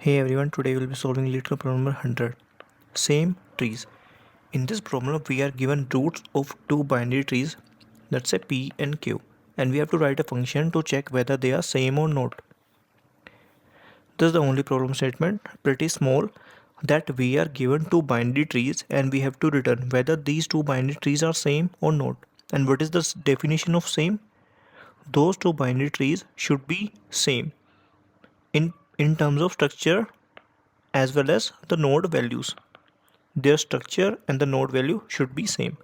Hey everyone, today we'll be solving LeetCode problem number 100. Same trees. In this problem, we are given roots of two binary trees, let's say P and Q, and we have to write a function to check whether they are same or not. This is the only problem statement, pretty small, that we are given two binary trees and we have to return whether these two binary trees are same or not. And what is the definition of same? Those two binary trees should be same in terms of structure as well as the node values. Their structure and the node value should be same.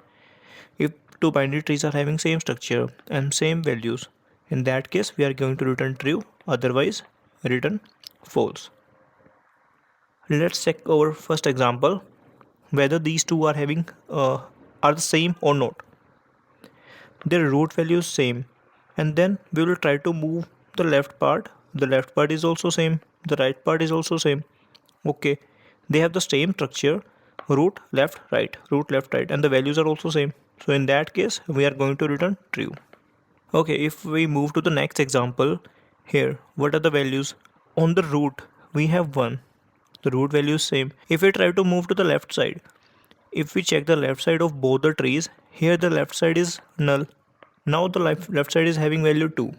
If two binary trees are having same structure and same values, in that case we are going to return true, otherwise return false. Let's check our first example whether these two are having are the same or not. Their root value is same, and then we will try to move the left part. The left part is also same, the right part is also same. Okay, they have the same structure, root left right, and the values are also same. So in that case we are going to return true. Okay, if we move to the next example, here what are the values? On the root we have 1, the root value is same. If we try to move to the left side, if we check the left side of both the trees, here the left side is null. Now the left side is having value 2.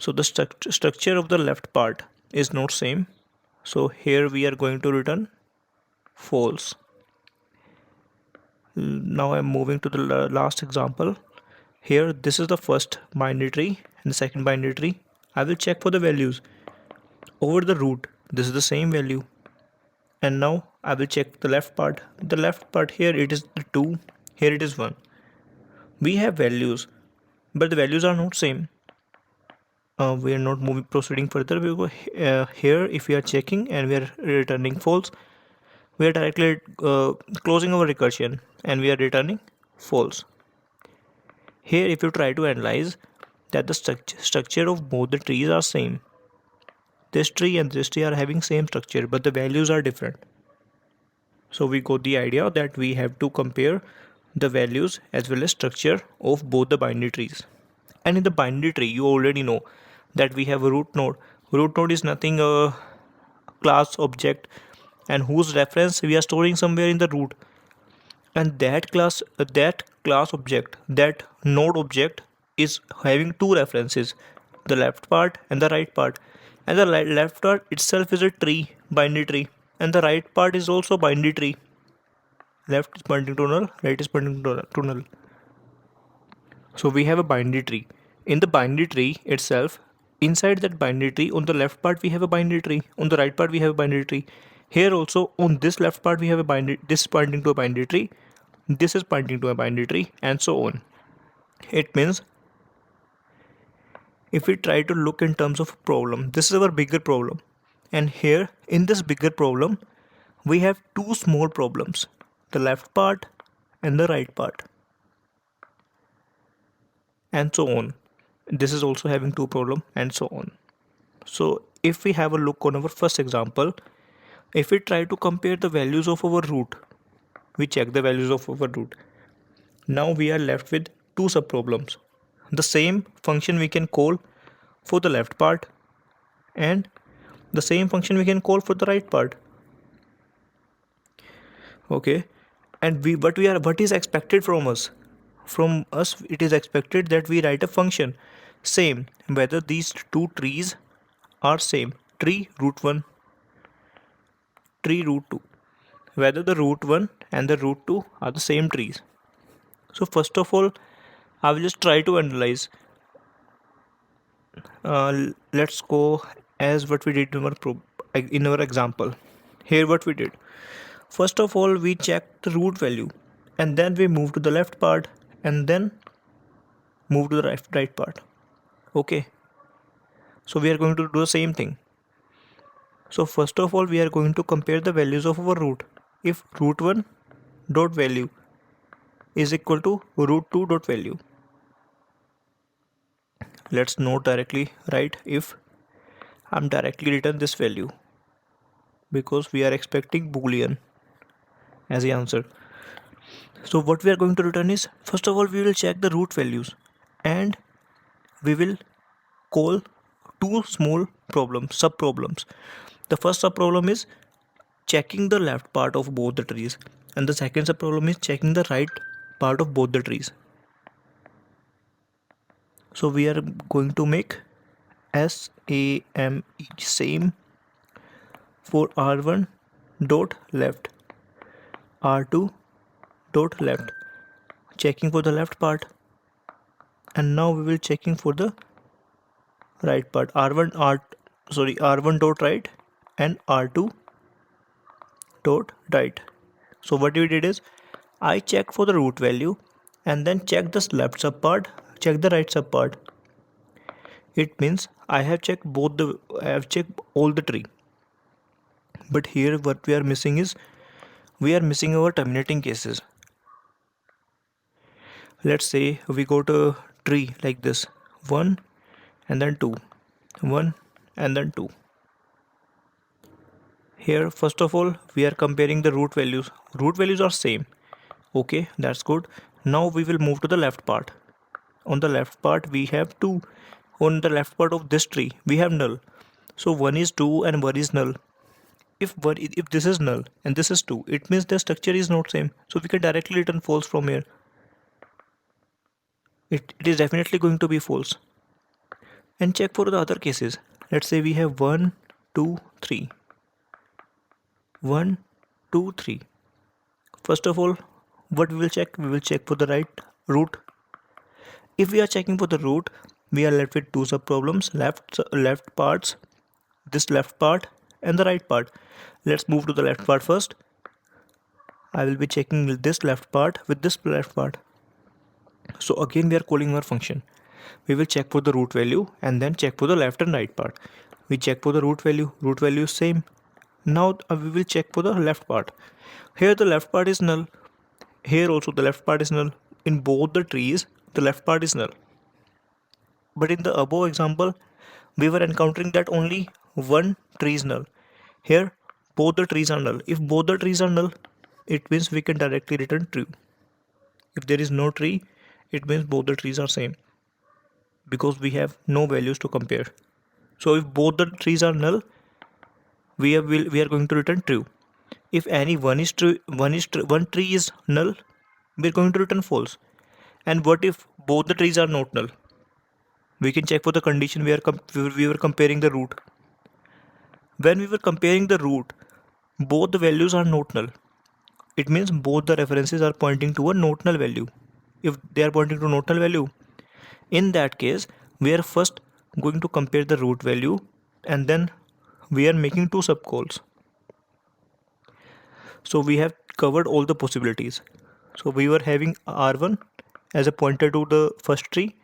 So the structure of the left part is not same. So here we are going to return false. Now I'm moving to the last example. Here this is the first binary tree and the second binary tree. I will check for the values. Over the root, this is the same value. And now I will check the left part. The left part, here it is 2, here it is 1. We have values, but the values are not same. We are not proceeding further. We go here. If we are checking and we are returning false, we are directly closing our recursion and we are returning false. Here if you try to analyze that the structure of both the trees are same. This tree and this tree are having same structure, but the values are different. So we got the idea that we have to compare the values as well as structure of both the binary trees. And in the binary tree, you already know that we have a root node. Root node is nothing a class object, and whose reference we are storing somewhere in the root. And that class object, that node object, is having two references, the left part and the right part. And the left part itself is a tree, binary tree, and the right part is also binary tree. Left is pointing to null, right is pointing to null. So we have a binary tree. In the binary tree itself, inside that binary tree, on the left part we have a binary tree, on the right part we have a binary tree. Here also on this left part we have a binary, this is pointing to a binary tree, this is pointing to a binary tree, and so on. It means if we try to look in terms of problem, this is our bigger problem, and here in this bigger problem we have two small problems, the left part and the right part, and so on. This is also having two problems, and so on. So if we have a look on our first example, if we try to compare the values of our root, we check the values of our root. Now we are left with two subproblems. The same function we can call for the left part, and the same function we can call for the right part. Okay, and what is expected from us? From us it is expected that we write a function same whether these two trees are same, tree root 1, tree root 2, whether the root 1 and the root 2 are the same trees. So first of all I will just try to analyze. Let's go as what we did in our example. Here what we did, first of all we checked the root value, and then we move to the left part, and then move to the right part. Okay, so we are going to do the same thing. So first of all we are going to compare the values of our root. If root 1 dot value is equal to root 2 dot value, let's not directly write if. I'm directly return this value because we are expecting boolean as the answer. So what we are going to return is, first of all we will check the root values, and we will call two small problems, sub problems. The first subproblem is checking the left part of both the trees, and the second subproblem is checking the right part of both the trees. So we are going to make SAME same for R1 dot left, R2 dot left, checking for the left part, and now we will checking for the right part, R1 dot right and R2 dot right. So what we did is I check for the root value and then check the left sub part, check the right sub part. It means I have checked all the tree. But here what we are missing is we are missing our terminating cases. Let's say we go to tree like this, 1 and then 2, 1 and then 2. Here first of all we are comparing the root values. Root values are same. Okay, that's good. Now we will move to the left part. On the left part we have 2. On the left part of this tree we have null. So 1 is 2 and 1 is null. If this is null and this is 2, it means the structure is not same. So we can directly return false from here. It is definitely going to be false. And check for the other cases. Let's say we have 1, 2, 3. 1, 2, 3. First of all, what we will check? We will check for the right root. If we are checking for the root, we are left with two subproblems, left parts, this left part and the right part. Let's move to the left part first. I will be checking with this left part with this left part. So again we are calling our function. We will check for the root value and then check for the left and right part. We check for the root value is same. Now we will check for the left part. Here the left part is null. Here also the left part is null. In both the trees the left part is null. But in the above example we were encountering that only one tree is null. Here both the trees are null. If both the trees are null, it means we can directly return true. If there is no tree, it means both the trees are same, because we have no values to compare. So if both the trees are null, we are going to return true. If any one tree is null, we are going to return false. And what if both the trees are not null? We can check for the condition we were comparing the root. When we were comparing the root, both the values are not null. It means both the references are pointing to a not null value. If they are pointing to not null value, in that case we are first going to compare the root value and then we are making two subcalls. So we have covered all the possibilities. So we were having R1 as a pointer to the first tree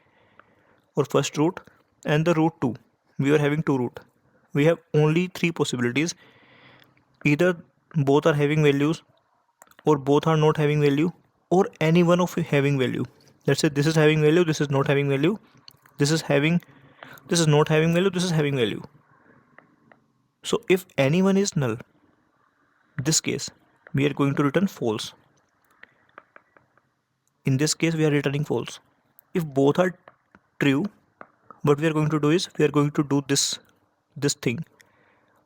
or first root and the root 2. We were having two root. We have only three possibilities. Either both are having values, or both are not having value, or any one of having value. Let's say this is having value, this is not having value, this is not having value, this is having value. So if anyone is null, this case we are going to return false. In this case we are returning false. If both are true, what we are going to do is we are going to do this thing,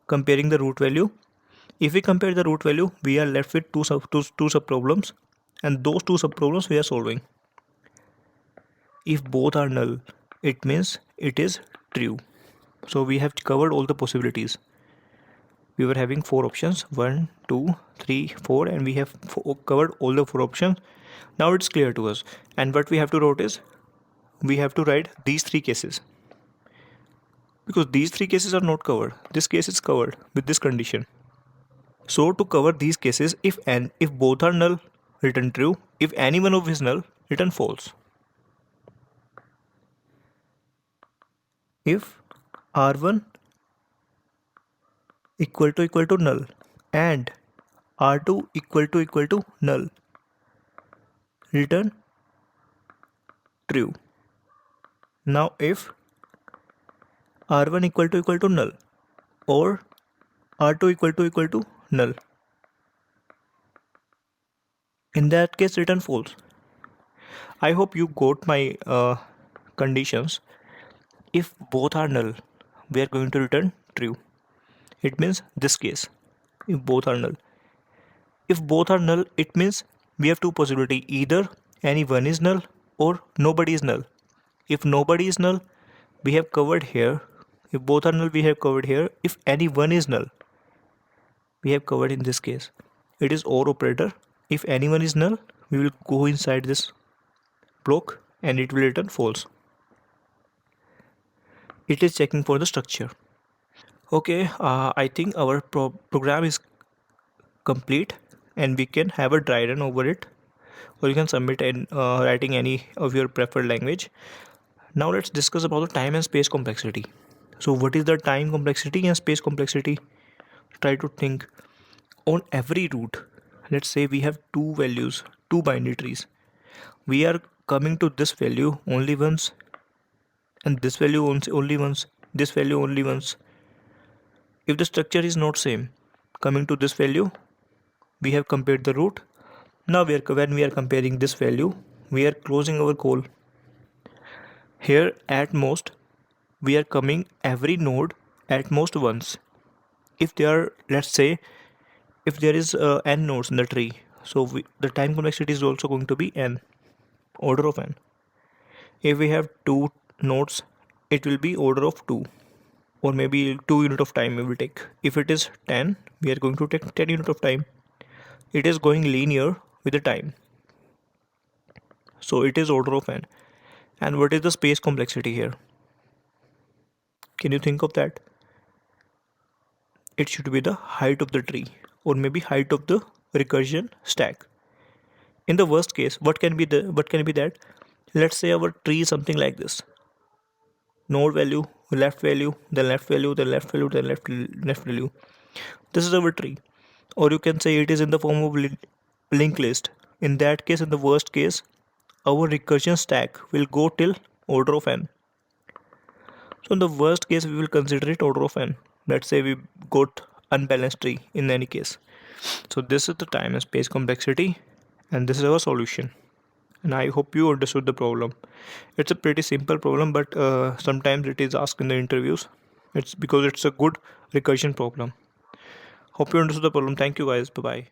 comparing the root value. If we compare the root value, we are left with two subproblems, and those two subproblems we are solving. If both are null, it means it is true. So we have covered all the possibilities. We were having four options, 1, 2, 3, 4, and we have covered all the four options. Now it's clear to us, and what we have to write is we have to write these three cases, because these three cases are not covered. This case is covered with this condition. So to cover these cases, if both are null, return true. If any one of is null, return false. If R1 equal to null and R2 equal to null, return true. Now if R1 equal to null or R2 equal to null, in that case return false. I hope you got my conditions. If both are null, we are going to return true. It means this case, if both are null. If both are null, it means we have two possibilities. Either any one is null or nobody is null. If nobody is null, we have covered here. If both are null, we have covered here. If any one is null, we have covered in this case. It is OR operator. If anyone is null, we will go inside this block and it will return false. It is checking for the structure. Okay, I think our program is complete and we can have a dry run over it, or you can submit in writing any of your preferred language. Now let's discuss about the time and space complexity. So what is the time complexity and space complexity? Try to think. On every root, let's say we have two values, two binary trees. We are coming to this value only once, and this value only once, this value only once. If the structure is not same, coming to this value, we have compared the root. Now when we are comparing this value, we are closing our goal. Here at most, we are coming every node at most once. If there are, let's say, if there is n nodes in the tree, so the time complexity is also going to be n, order of n. If we have two nodes, it will be order of 2, or maybe 2 unit of time we will take. If it is 10, we are going to take 10 unit of time. It is going linear with the time, so it is order of n. And what is the space complexity here? Can you think of that? It should be the height of the tree, or maybe height of the recursion stack. In the worst case, what can be that? Let's say our tree is something like this: node value, left value, then left value, then left value, then left value. This is our tree, or you can say it is in the form of linked list. In that case, in the worst case, our recursion stack will go till order of n. So in the worst case, we will consider it order of n. Let's say we got unbalanced tree in any case. So this is the time and space complexity, and this is our solution. And I hope you understood the problem. It's a pretty simple problem, but sometimes it is asked in the interviews. It's because it's a good recursion problem. Hope you understood the problem. Thank you guys. Bye bye.